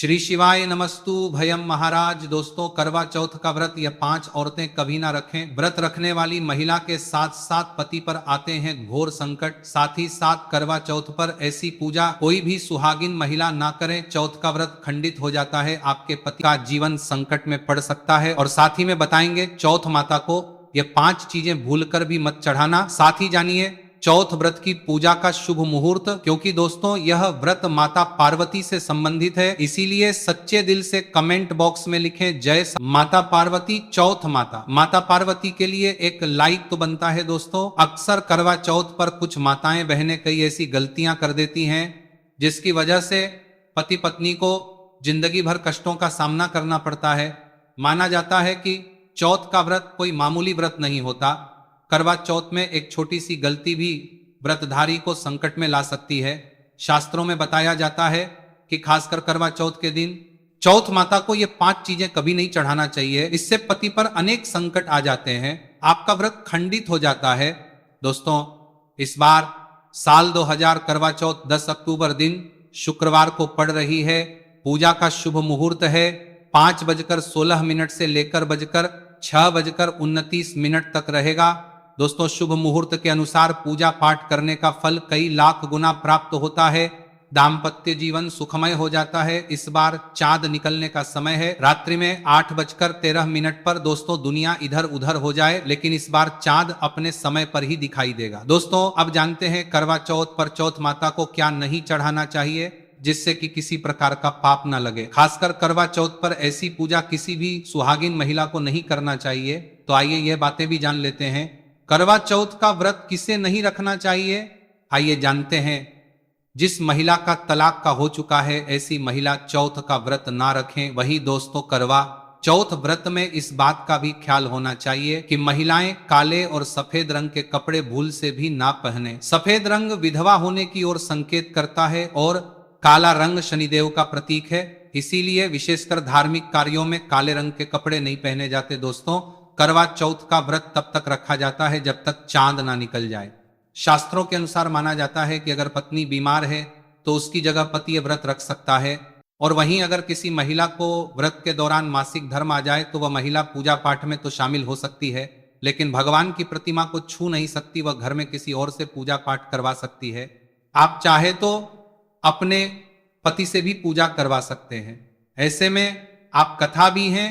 श्री शिवाय नमस्तु भयम महाराज। दोस्तों, करवा चौथ का व्रत यह 5 औरतें कभी ना रखें। व्रत रखने वाली महिला के साथ साथ पति पर आते हैं घोर संकट। साथ ही साथ करवा चौथ पर ऐसी पूजा कोई भी सुहागिन महिला ना करे। चौथ का व्रत खंडित हो जाता है, आपके पति का जीवन संकट में पड़ सकता है। और साथ ही में बताएंगे चौथ माता को ये 5 चीजें भूलकर भी मत चढ़ाना। साथ ही जानिए चौथ व्रत की पूजा का शुभ मुहूर्त, क्योंकि दोस्तों यह व्रत माता पार्वती से संबंधित है। इसीलिए सच्चे दिल से कमेंट बॉक्स में लिखें जय माता पार्वती। चौथ माता पार्वती के लिए एक लाइक तो बनता है। दोस्तों, अक्सर करवा चौथ पर कुछ माताएं बहनें कई ऐसी गलतियां कर देती हैं जिसकी वजह से पति पत्नी को जिंदगी भर कष्टों का सामना करना पड़ता है। माना जाता है कि चौथ का व्रत कोई मामूली व्रत नहीं होता। करवा चौथ में एक छोटी सी गलती भी व्रतधारी को संकट में ला सकती है। शास्त्रों में बताया जाता है कि खासकर करवा चौथ के दिन चौथ माता को ये 5 चीजें कभी नहीं चढ़ाना चाहिए। इससे पति पर अनेक संकट आ जाते हैं, आपका व्रत खंडित हो जाता है। दोस्तों, इस बार साल 2000 करवा चौथ 10 अक्टूबर दिन शुक्रवार को पड़ रही है। पूजा का शुभ मुहूर्त है 5:16 से लेकर 6:29 तक रहेगा। दोस्तों, शुभ मुहूर्त के अनुसार पूजा पाठ करने का फल कई लाख गुना प्राप्त होता है। दाम्पत्य जीवन सुखमय हो जाता है। इस बार चांद निकलने का समय है रात्रि में 8:13 पर। दोस्तों, दुनिया इधर उधर हो जाए लेकिन इस बार चांद अपने समय पर ही दिखाई देगा। दोस्तों, अब जानते हैं करवा चौथ पर चौथ माता को क्या नहीं चढ़ाना चाहिए जिससे कि किसी प्रकार का पाप ना लगे। खासकर करवा चौथ पर ऐसी पूजा किसी भी सुहागिन महिला को नहीं करना चाहिए। तो आइए यह बातें भी जान लेते हैं। करवा चौथ का व्रत किसे नहीं रखना चाहिए, आइए जानते हैं। जिस महिला का तलाक का हो चुका है ऐसी महिला चौथ का व्रत ना रखें। वही दोस्तों, करवा चौथ व्रत में इस बात का भी ख्याल होना चाहिए कि महिलाएं काले और सफेद रंग के कपड़े भूल से भी ना पहने। सफेद रंग विधवा होने की ओर संकेत करता है और काला रंग शनिदेव का प्रतीक है। इसीलिए विशेषकर धार्मिक कार्यों में काले रंग के कपड़े नहीं पहने जाते। दोस्तों, करवा चौथ का व्रत तब तक रखा जाता है जब तक चांद ना निकल जाए। शास्त्रों के अनुसार माना जाता है कि अगर पत्नी बीमार है तो उसकी जगह पति व्रत रख सकता है। और वहीं अगर किसी महिला को व्रत के दौरान मासिक धर्म आ जाए तो वह महिला पूजा पाठ में तो शामिल हो सकती है, लेकिन भगवान की प्रतिमा को छू नहीं सकती। वह घर में किसी और से पूजा पाठ करवा सकती है। आप चाहे तो अपने पति से भी पूजा करवा सकते हैं। ऐसे में आप कथा भी हैं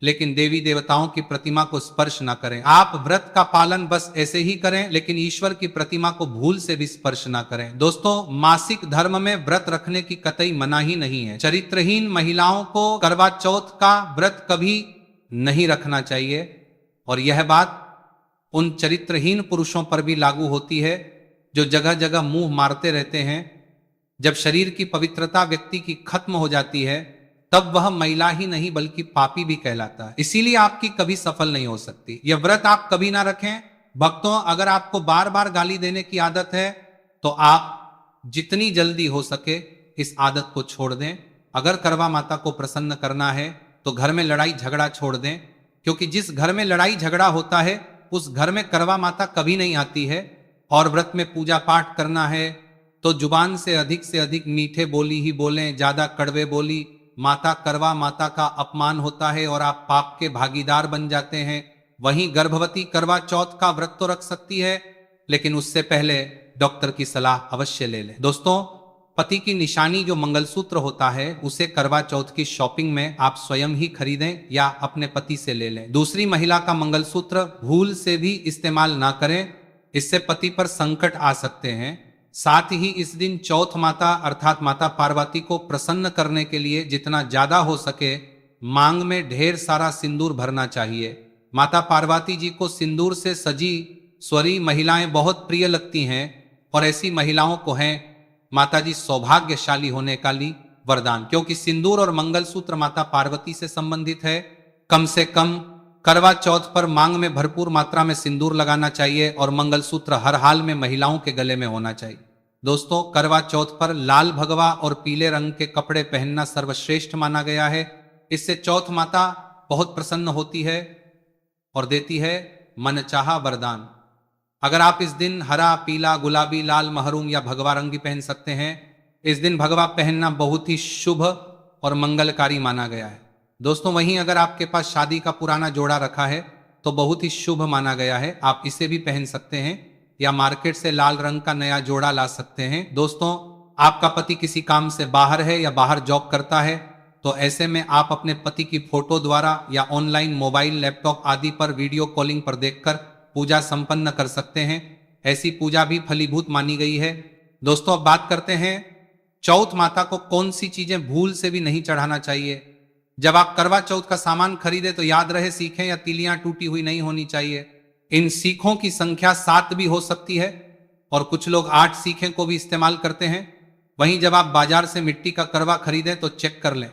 लेकिन देवी देवताओं की प्रतिमा को स्पर्श ना करें। आप व्रत का पालन बस ऐसे ही करें लेकिन ईश्वर की प्रतिमा को भूल से भी स्पर्श ना करें। दोस्तों, मासिक धर्म में व्रत रखने की कतई मनाही नहीं है। चरित्रहीन महिलाओं को करवा चौथ का व्रत कभी नहीं रखना चाहिए। और यह बात उन चरित्रहीन पुरुषों पर भी लागू होती है जो जगह जगह मुंह मारते रहते हैं। जब शरीर की पवित्रता व्यक्ति की खत्म हो जाती है तब वह महिला ही नहीं बल्कि पापी भी कहलाता है। इसीलिए आपकी कभी सफल नहीं हो सकती। यह व्रत आप कभी ना रखें। भक्तों, अगर आपको बार बार गाली देने की आदत है तो आप जितनी जल्दी हो सके इस आदत को छोड़ दें। अगर करवा माता को प्रसन्न करना है तो घर में लड़ाई झगड़ा छोड़ दें, क्योंकि जिस घर में लड़ाई झगड़ा होता है उस घर में करवा माता कभी नहीं आती है। और व्रत में पूजा पाठ करना है तो जुबान से अधिक मीठे बोली ही बोलें, ज्यादा कड़वे बोली माता करवा माता का अपमान होता है और आप पाप के भागीदार बन जाते हैं। वहीं गर्भवती करवा चौथ का व्रत तो रख सकती है लेकिन उससे पहले डॉक्टर की सलाह अवश्य ले लें। दोस्तों, पति की निशानी जो मंगलसूत्र होता है उसे करवा चौथ की शॉपिंग में आप स्वयं ही खरीदें या अपने पति से ले लें। दूसरी महिला का मंगलसूत्र भूल से भी इस्तेमाल ना करें, इससे पति पर संकट आ सकते हैं। साथ ही इस दिन चौथ माता अर्थात माता पार्वती को प्रसन्न करने के लिए जितना ज्यादा हो सके मांग में ढेर सारा सिंदूर भरना चाहिए। माता पार्वती जी को सिंदूर से सजी स्वरी महिलाएं बहुत प्रिय लगती हैं और ऐसी महिलाओं को है माता जी सौभाग्यशाली होने का ली वरदान, क्योंकि सिंदूर और मंगलसूत्र माता पार्वती से संबंधित है। कम से कम करवा चौथ पर मांग में भरपूर मात्रा में सिंदूर लगाना चाहिए और मंगलसूत्र हर हाल में महिलाओं के गले में होना चाहिए। दोस्तों, करवा चौथ पर लाल भगवा और पीले रंग के कपड़े पहनना सर्वश्रेष्ठ माना गया है। इससे चौथ माता बहुत प्रसन्न होती है और देती है मनचाहा वरदान। अगर आप इस दिन हरा, पीला, गुलाबी, लाल, महरूम या भगवा रंग भी पहन सकते हैं। इस दिन भगवा पहनना बहुत ही शुभ और मंगलकारी माना गया है। दोस्तों वहीं अगर आपके पास शादी का पुराना जोड़ा रखा है तो बहुत ही शुभ माना गया है, आप इसे भी पहन सकते हैं या मार्केट से लाल रंग का नया जोड़ा ला सकते हैं। दोस्तों आपका पति किसी काम से बाहर है या बाहर जॉब करता है तो ऐसे में आप अपने पति की फोटो द्वारा या ऑनलाइन मोबाइल लैपटॉप आदि पर वीडियो कॉलिंग पर देखकर पूजा संपन्न कर सकते हैं। ऐसी पूजा भी फलीभूत मानी गई है। दोस्तों अब बात करते हैं चौथ माता को कौन सी चीजें भूल से भी नहीं चढ़ाना चाहिए। जब आप करवा चौथ का सामान खरीदे तो याद रहे सीखें या तीलियां टूटी हुई नहीं होनी चाहिए। इन सीखों की संख्या 7 भी हो सकती है और कुछ लोग 8 सीखें को भी इस्तेमाल करते हैं। वहीं जब आप बाजार से मिट्टी का करवा खरीदें तो चेक कर लें,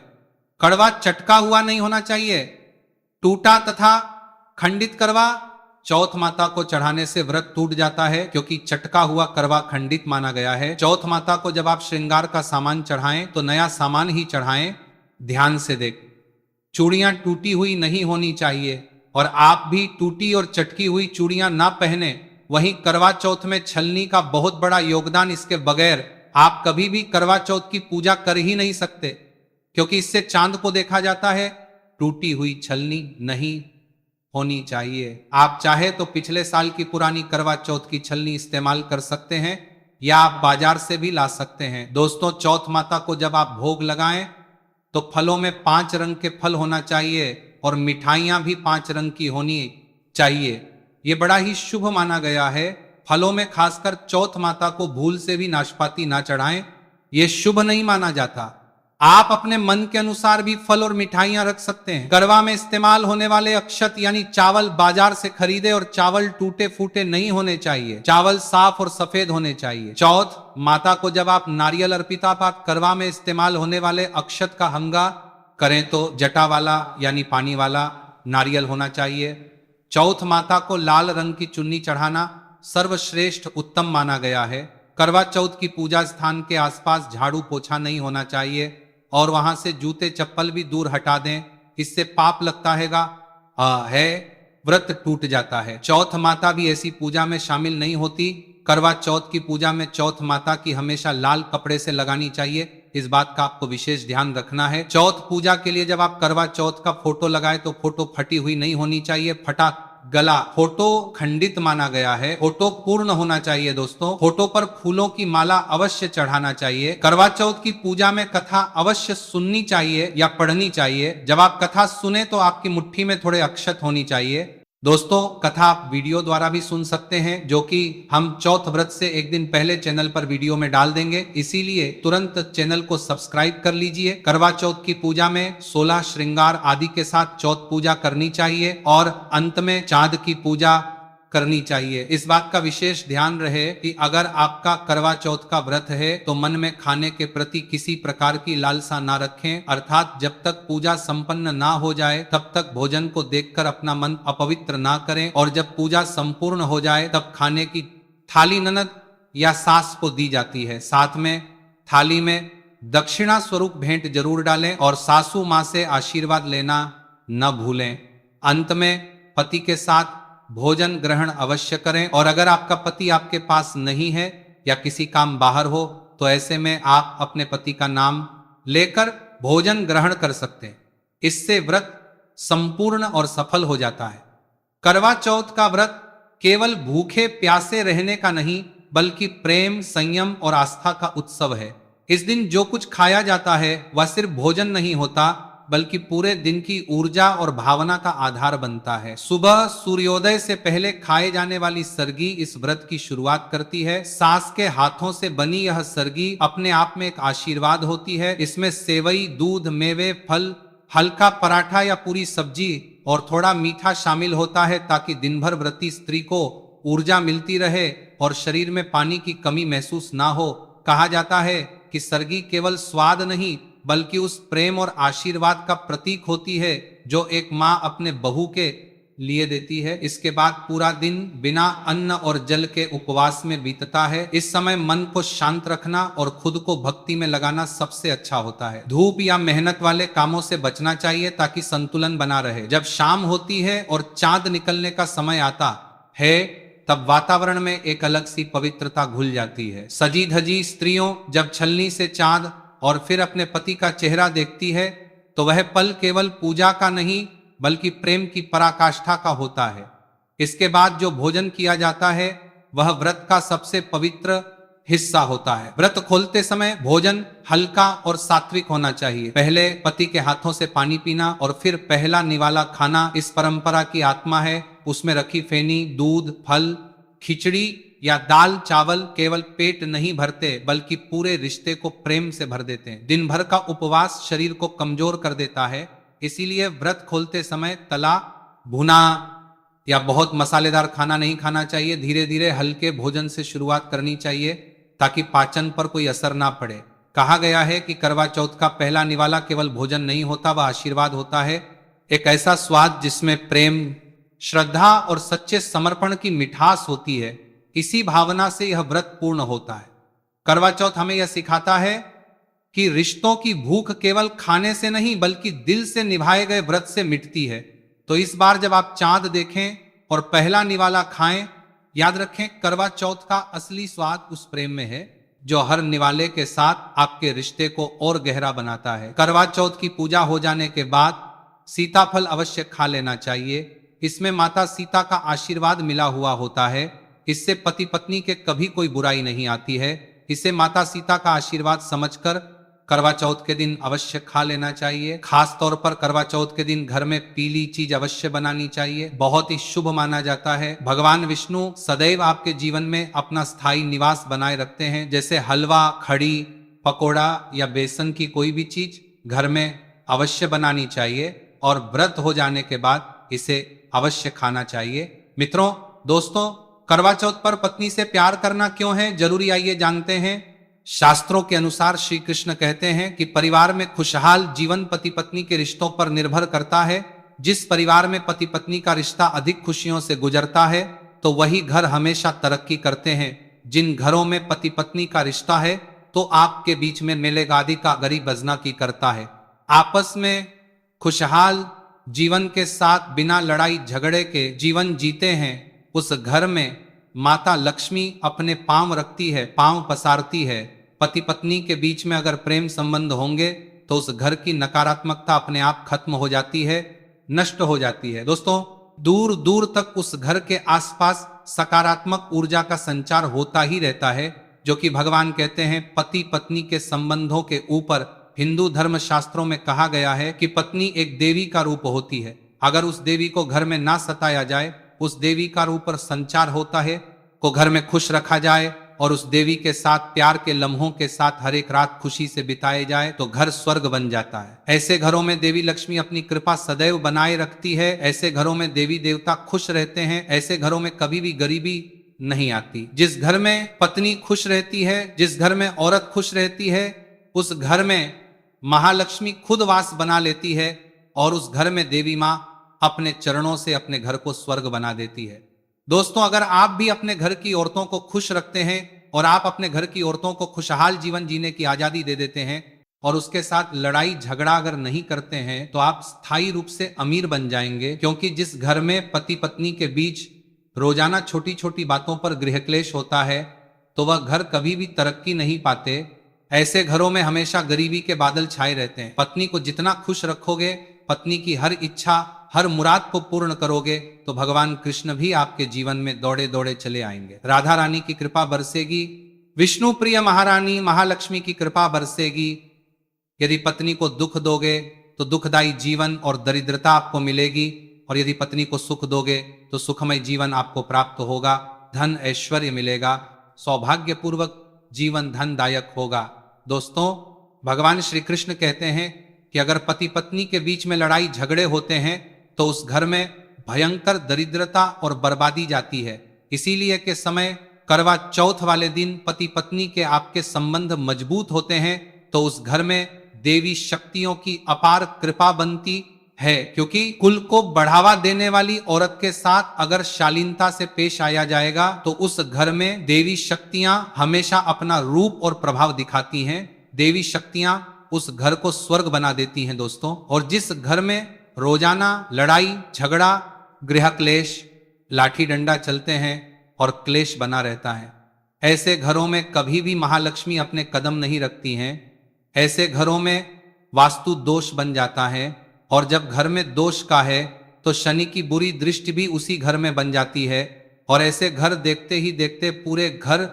कड़वा चटका हुआ नहीं होना चाहिए। टूटा तथा खंडित करवा चौथ माता को चढ़ाने से व्रत टूट जाता है, क्योंकि चटका हुआ करवा खंडित माना गया है। चौथ माता को जब आप श्रृंगार का सामान चढ़ाएं तो नया सामान ही चढ़ाएं। ध्यान से देख, चूड़ियां टूटी हुई नहीं होनी चाहिए और आप भी टूटी और चटकी हुई चूड़ियां ना पहने। वहीं करवा चौथ में छलनी का बहुत बड़ा योगदान, इसके बगैर आप कभी भी करवा चौथ की पूजा कर ही नहीं सकते, क्योंकि इससे चांद को देखा जाता है। टूटी हुई छलनी नहीं होनी चाहिए। आप चाहे तो पिछले साल की पुरानी करवा चौथ की छलनी इस्तेमाल कर सकते हैं या आप बाजार से भी ला सकते हैं। दोस्तों चौथ माता को जब आप भोग लगाएं तो फलों में 5 रंग के फल होना चाहिए और मिठाइयां भी 5 रंग की होनी चाहिए। ये बड़ा ही शुभ माना गया है। फलों में खासकर चौथ माता को भूल से भी नाशपाती ना चढ़ाएं, ये शुभ नहीं माना जाता। आप अपने मन के अनुसार भी फल और मिठाइयां रख सकते हैं। करवा में इस्तेमाल होने वाले अक्षत यानी चावल बाजार से खरीदे और चावल टूटे फूटे नहीं होने चाहिए। चावल साफ और सफेद होने चाहिए। चौथ माता को जब आप नारियल अर्पिता पाठ करवा में इस्तेमाल होने वाले अक्षत का हंगा करें तो जटा वाला यानी पानी वाला नारियल होना चाहिए। चौथ माता को लाल रंग की चुन्नी चढ़ाना सर्वश्रेष्ठ उत्तम माना गया है। करवा चौथ की पूजा स्थान के आसपास झाड़ू पोछा नहीं होना चाहिए और वहां से जूते चप्पल भी दूर हटा दें, इससे पाप लगता है व्रत टूट जाता है। चौथ माता भी ऐसी पूजा में शामिल नहीं होती। करवा चौथ की पूजा में चौथ माता की हमेशा लाल कपड़े से लगानी चाहिए, इस बात का आपको विशेष ध्यान रखना है। चौथ पूजा के लिए जब आप करवा चौथ का फोटो लगाए तो फोटो फटी हुई नहीं होनी चाहिए। फटा गला फोटो खंडित माना गया है। फोटो पूर्ण होना चाहिए। दोस्तों फोटो पर फूलों की माला अवश्य चढ़ाना चाहिए। करवा चौथ की पूजा में कथा अवश्य सुननी चाहिए या पढ़नी चाहिए। जब आप कथा सुने तो आपकी मुट्ठी में थोड़े अक्षत होनी चाहिए। दोस्तों कथा आप वीडियो द्वारा भी सुन सकते हैं, जो कि हम चौथ व्रत से एक दिन पहले चैनल पर वीडियो में डाल देंगे, इसीलिए तुरंत चैनल को सब्सक्राइब कर लीजिए। करवा चौथ की पूजा में 16 श्रृंगार आदि के साथ चौथ पूजा करनी चाहिए और अंत में चांद की पूजा करनी चाहिए। इस बात का विशेष ध्यान रहे कि अगर आपका करवा चौथ का व्रत है तो मन में खाने के प्रति किसी प्रकार की लालसा ना रखें, अर्थात जब तक पूजा संपन्न ना हो जाए तब तक भोजन को देखकर अपना मन अपवित्र ना करें और जब पूजा संपूर्ण हो जाए तब खाने की थाली ननद या सास को दी जाती है। साथ में थाली में दक्षिणा स्वरूप भेंट जरूर डालें और सासू माँ से आशीर्वाद लेना न भूलें। अंत में पति के साथ भोजन ग्रहण अवश्य करें और अगर आपका पति आपके पास नहीं है या किसी काम बाहर हो तो ऐसे में आप अपने पति का नाम लेकर भोजन ग्रहण कर सकते हैं। इससे व्रत संपूर्ण और सफल हो जाता है। करवा चौथ का व्रत केवल भूखे प्यासे रहने का नहीं बल्कि प्रेम, संयम और आस्था का उत्सव है। इस दिन जो कुछ खाया जाता है वह सिर्फ भोजन नहीं होता बल्कि पूरे दिन की ऊर्जा और भावना का आधार बनता है। सुबह सूर्योदय से पहले खाए जाने वाली सरगी इस व्रत की शुरुआत करती है। सास के हाथों से बनी यह सरगी अपने आप में एक आशीर्वाद होती है। इसमें सेवई, दूध, मेवे, फल, हल्का पराठा या पूरी सब्जी और थोड़ा मीठा शामिल होता है ताकि दिन भर व्रती स्त्री को ऊर्जा मिलती रहे और शरीर में पानी की कमी महसूस ना हो। कहा जाता है कि सरगी केवल स्वाद नहीं बल्कि उस प्रेम और आशीर्वाद का प्रतीक होती है जो एक माँ अपने बहू के लिए देती है। इसके बाद पूरा दिन बिना अन्न और जल के उपवास में बीतता है। इस समय मन को शांत रखना और खुद को भक्ति में लगाना सबसे अच्छा होता है। धूप या मेहनत वाले कामों से बचना चाहिए ताकि संतुलन बना रहे। जब शाम होती है और चांद निकलने का समय आता है तब वातावरण में एक अलग सी पवित्रता घुल जाती है। सजी धजी स्त्रियों जब छलनी से चांद और फिर अपने पति का चेहरा देखती है तो वह पल केवल पूजा का नहीं बल्कि प्रेम की पराकाष्ठा का होता है। इसके बाद जो भोजन किया जाता है वह व्रत का सबसे पवित्र हिस्सा होता है। व्रत खोलते समय भोजन हल्का और सात्विक होना चाहिए। पहले पति के हाथों से पानी पीना और फिर पहला निवाला खाना इस परंपरा की आत्मा है। उसमें रखी फेनी, दूध, फल, खिचड़ी या दाल चावल केवल पेट नहीं भरते बल्कि पूरे रिश्ते को प्रेम से भर देते हैं। दिन भर का उपवास शरीर को कमजोर कर देता है, इसीलिए व्रत खोलते समय तला भुना या बहुत मसालेदार खाना नहीं खाना चाहिए। धीरे धीरे हल्के भोजन से शुरुआत करनी चाहिए ताकि पाचन पर कोई असर ना पड़े। कहा गया है कि करवा चौथ का पहला निवाला केवल भोजन नहीं होता, वह आशीर्वाद होता है। एक ऐसा स्वाद जिसमें प्रेम, श्रद्धा और सच्चे समर्पण की मिठास होती है। इसी भावना से यह व्रत पूर्ण होता है। करवा चौथ हमें यह सिखाता है कि रिश्तों की भूख केवल खाने से नहीं बल्कि दिल से निभाए गए व्रत से मिटती है। तो इस बार जब आप चांद देखें और पहला निवाला खाएं, याद रखें करवा चौथ का असली स्वाद उस प्रेम में है जो हर निवाले के साथ आपके रिश्ते को और गहरा बनाता है। करवा चौथ की पूजा हो जाने के बाद सीताफल अवश्य खा लेना चाहिए। इसमें माता सीता का आशीर्वाद मिला हुआ होता है। इससे पति पत्नी के कभी कोई बुराई नहीं आती है। इसे माता सीता का आशीर्वाद समझकर करवा चौथ के दिन अवश्य खा लेना चाहिए। खास तौर पर करवा चौथ के दिन घर में पीली चीज अवश्य बनानी चाहिए, बहुत ही शुभ माना जाता है। भगवान विष्णु सदैव आपके जीवन में अपना स्थायी निवास बनाए रखते हैं। जैसे हलवा, खड़ी, पकोड़ा या बेसन की कोई भी चीज घर में अवश्य बनानी चाहिए और व्रत हो जाने के बाद इसे अवश्य खाना चाहिए। मित्रों, दोस्तों, करवा चौथ पर पत्नी से प्यार करना क्यों है जरूरी, आइए जानते हैं। शास्त्रों के अनुसार श्री कृष्ण कहते हैं कि परिवार में खुशहाल जीवन पति पत्नी के रिश्तों पर निर्भर करता है। जिस परिवार में पति पत्नी का रिश्ता अधिक खुशियों से गुजरता है तो वही घर हमेशा तरक्की करते हैं। जिन घरों में पति पत्नी का रिश्ता है तो आपके बीच में मेलेगादी का गरीब बजना की करता है। आपस में खुशहाल जीवन के साथ बिना लड़ाई झगड़े के जीवन जीते हैं। उस घर में माता लक्ष्मी अपने पांव रखती है, पांव पसारती है। पति पत्नी के बीच में अगर प्रेम संबंध होंगे तो उस घर की नकारात्मकता अपने आप खत्म हो जाती है, नष्ट हो जाती है। दोस्तों, दूर दूर तक उस घर के आसपास सकारात्मक ऊर्जा का संचार होता ही रहता है, जो कि भगवान कहते हैं पति पत्नी के संबंधों के ऊपर हिंदू धर्म शास्त्रों में कहा गया है कि पत्नी एक देवी का रूप होती है। अगर उस देवी को घर में ना सताया जाए, उस देवी का रूप पर संचार होता है, को घर में खुश रखा जाए और उस देवी के साथ प्यार के लम्हों के साथ हर एक रात खुशी से बिताए जाए तो घर स्वर्ग बन जाता है। ऐसे घरों में देवी लक्ष्मी अपनी कृपा सदैव बनाए रखती है। ऐसे घरों में देवी देवता खुश रहते हैं। ऐसे घरों में कभी भी गरीबी नहीं आती। जिस घर में पत्नी खुश रहती है, जिस घर में औरत खुश रहती है, उस घर में महालक्ष्मी खुद वास बना लेती है और उस घर में देवी माँ अपने चरणों से अपने घर को स्वर्ग बना देती है। दोस्तों, अगर आप भी अपने घर की औरतों को खुश रखते हैं और आप अपने घर की औरतों को खुशहाल जीवन जीने की आजादी दे देते हैं और उसके साथ लड़ाई झगड़ा अगर नहीं करते हैं तो आप स्थायी रूप से अमीर बन जाएंगे। क्योंकि जिस घर में पति पत्नी के बीच रोजाना छोटी छोटी बातों पर गृह क्लेश होता है तो वह घर कभी भी तरक्की नहीं पाते। ऐसे घरों में हमेशा गरीबी के बादल छाए रहते हैं। पत्नी को जितना खुश रखोगे, पत्नी की हर इच्छा, हर मुराद को पूर्ण करोगे तो भगवान कृष्ण भी आपके जीवन में दौड़े दौड़े चले आएंगे। राधा रानी की कृपा बरसेगी, विष्णु प्रिय महारानी महालक्ष्मी की कृपा बरसेगी। यदि पत्नी को दुख दोगे तो दुखदायी जीवन और दरिद्रता आपको मिलेगी, और यदि पत्नी को सुख दोगे तो सुखमय जीवन आपको प्राप्त होगा, धन ऐश्वर्य मिलेगा, सौभाग्यपूर्वक जीवन धनदायक होगा। दोस्तों, भगवान श्री कृष्ण कहते हैं कि अगर पति पत्नी के बीच में लड़ाई झगड़े होते हैं तो उस घर में भयंकर दरिद्रता और बर्बादी जाती है। इसीलिए के समय करवा चौथ वाले दिन पति पत्नी के आपके संबंध मजबूत होते हैं तो उस घर में देवी शक्तियों की अपार कृपा बनती है। क्योंकि कुल को बढ़ावा देने वाली औरत के साथ अगर शालीनता से पेश आया जाएगा तो उस घर में देवी शक्तियां हमेशा अपना रूप और प्रभाव दिखाती हैं। देवी शक्तियां उस घर को स्वर्ग बना देती हैं दोस्तों। और जिस घर में रोजाना लड़ाई झगड़ा, गृह क्लेश, लाठी डंडा चलते हैं और क्लेश बना रहता है, ऐसे घरों में कभी भी महालक्ष्मी अपने कदम नहीं रखती हैं। ऐसे घरों में वास्तु दोष बन जाता है, और जब घर में दोष का है तो शनि की बुरी दृष्टि भी उसी घर में बन जाती है, और ऐसे घर देखते ही देखते पूरे घर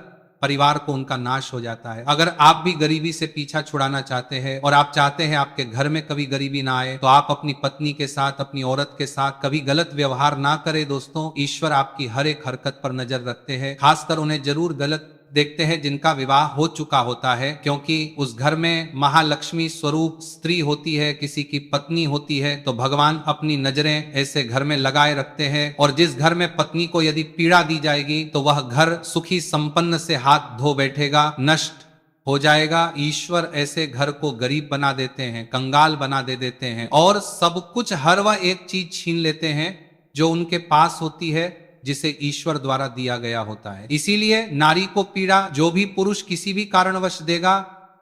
परिवार को उनका नाश हो जाता है। अगर आप भी गरीबी से पीछा छुड़ाना चाहते हैं और आप चाहते हैं आपके घर में कभी गरीबी ना आए, तो आप अपनी पत्नी के साथ, अपनी औरत के साथ कभी गलत व्यवहार ना करें। दोस्तों, ईश्वर आपकी हर एक हरकत पर नजर रखते हैं, खासकर उन्हें जरूर गलत देखते हैं जिनका विवाह हो चुका होता है, क्योंकि उस घर में महालक्ष्मी स्वरूप स्त्री होती है, किसी की पत्नी होती है, तो भगवान अपनी नजरें ऐसे घर में लगाए रखते हैं। और जिस घर में पत्नी को यदि पीड़ा दी जाएगी तो वह घर सुखी संपन्न से हाथ धो बैठेगा, नष्ट हो जाएगा। ईश्वर ऐसे घर को गरीब बना देते हैं, कंगाल बना देते हैं, और सब कुछ हर वह एक चीज छीन लेते हैं जो उनके पास होती है, जिसे ईश्वर द्वारा दिया गया होता है। इसीलिए नारी को पीड़ा जो भी पुरुष किसी भी कारणवश देगा,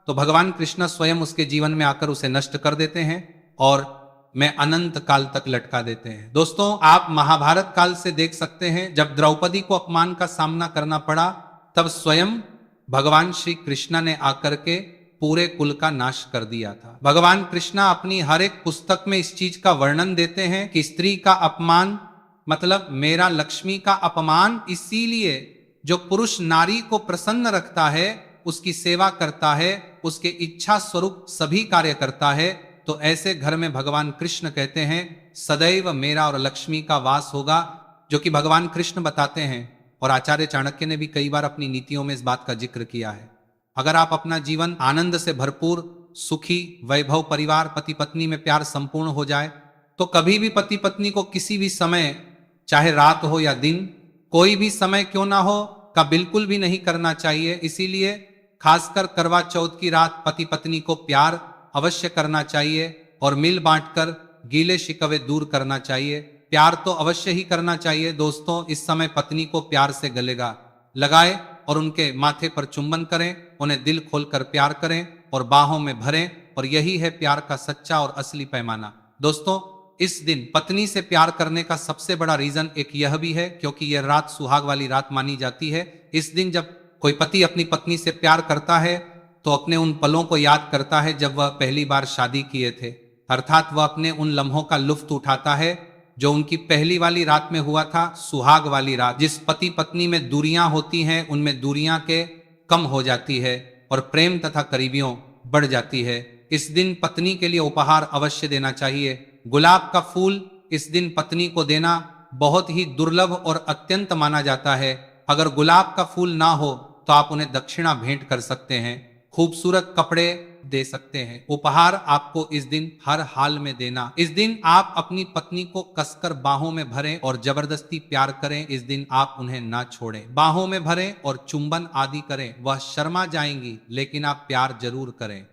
तो भगवान कृष्ण स्वयं उसके जीवन में आकर उसे नष्ट कर देते हैं और में अनंत काल तक लटका देते हैं। दोस्तों, आप महाभारत काल से देख सकते हैं, जब द्रौपदी को अपमान का सामना करना पड़ा, तब स्वयं भगवान श्री कृष्ण ने आकर के पूरे कुल का नाश कर दिया था। भगवान कृष्ण अपनी हर एक पुस्तक में इस चीज का वर्णन देते हैं कि स्त्री का अपमान मतलब मेरा लक्ष्मी का अपमान, इसीलिए जो पुरुष नारी को प्रसन्न रखता है, उसकी सेवा करता है, उसके इच्छा स्वरूप सभी कार्य करता है, तो ऐसे घर में भगवान कृष्ण कहते हैं सदैव मेरा और लक्ष्मी का वास होगा, जो कि भगवान कृष्ण बताते हैं। और आचार्य चाणक्य ने भी कई बार अपनी नीतियों में इस बात का जिक्र किया है। अगर आप अपना जीवन आनंद से भरपूर, सुखी, वैभव परिवार, पति पत्नी में प्यार संपूर्ण हो जाए, तो कभी भी पति पत्नी को किसी भी समय, चाहे रात हो या दिन, कोई भी समय क्यों ना हो, का बिल्कुल भी नहीं करना चाहिए। इसीलिए खासकर करवा चौथ की रात पति पत्नी को प्यार अवश्य करना चाहिए और मिल बांटकर गीले शिकवे दूर करना चाहिए। प्यार तो अवश्य ही करना चाहिए। दोस्तों, इस समय पत्नी को प्यार से गलेगा लगाए और उनके माथे पर चुंबन करें, उन्हें दिल खोलकर प्यार करें और बाहों में भरें, और यही है प्यार का सच्चा और असली पैमाना। दोस्तों, इस दिन पत्नी से प्यार करने का सबसे बड़ा रीजन एक यह भी है, क्योंकि यह रात सुहाग वाली रात मानी जाती है। इस दिन जब कोई पति अपनी पत्नी से प्यार करता है, तो अपने उन पलों को याद करता है जब वह पहली बार शादी किए थे, अर्थात वह अपने उन लम्हों का लुफ्त उठाता है जो उनकी पहली वाली रात में हुआ था, सुहाग वाली रात। जिस पति पत्नी में दूरियां होती हैं, उनमें दूरियां के कम हो जाती है और प्रेम तथा करीबियों बढ़ जाती है। इस दिन पत्नी के लिए उपहार अवश्य देना चाहिए। गुलाब का फूल इस दिन पत्नी को देना बहुत ही दुर्लभ और अत्यंत माना जाता है। अगर गुलाब का फूल ना हो तो आप उन्हें दक्षिणा भेंट कर सकते हैं, खूबसूरत कपड़े दे सकते हैं। उपहार आपको इस दिन हर हाल में देना। इस दिन आप अपनी पत्नी को कसकर बाहों में भरें और जबरदस्ती प्यार करें। इस दिन आप उन्हें ना छोड़ें, बाहों में भरें और चुंबन आदि करें। वह शर्मा जाएंगी, लेकिन आप प्यार जरूर करें।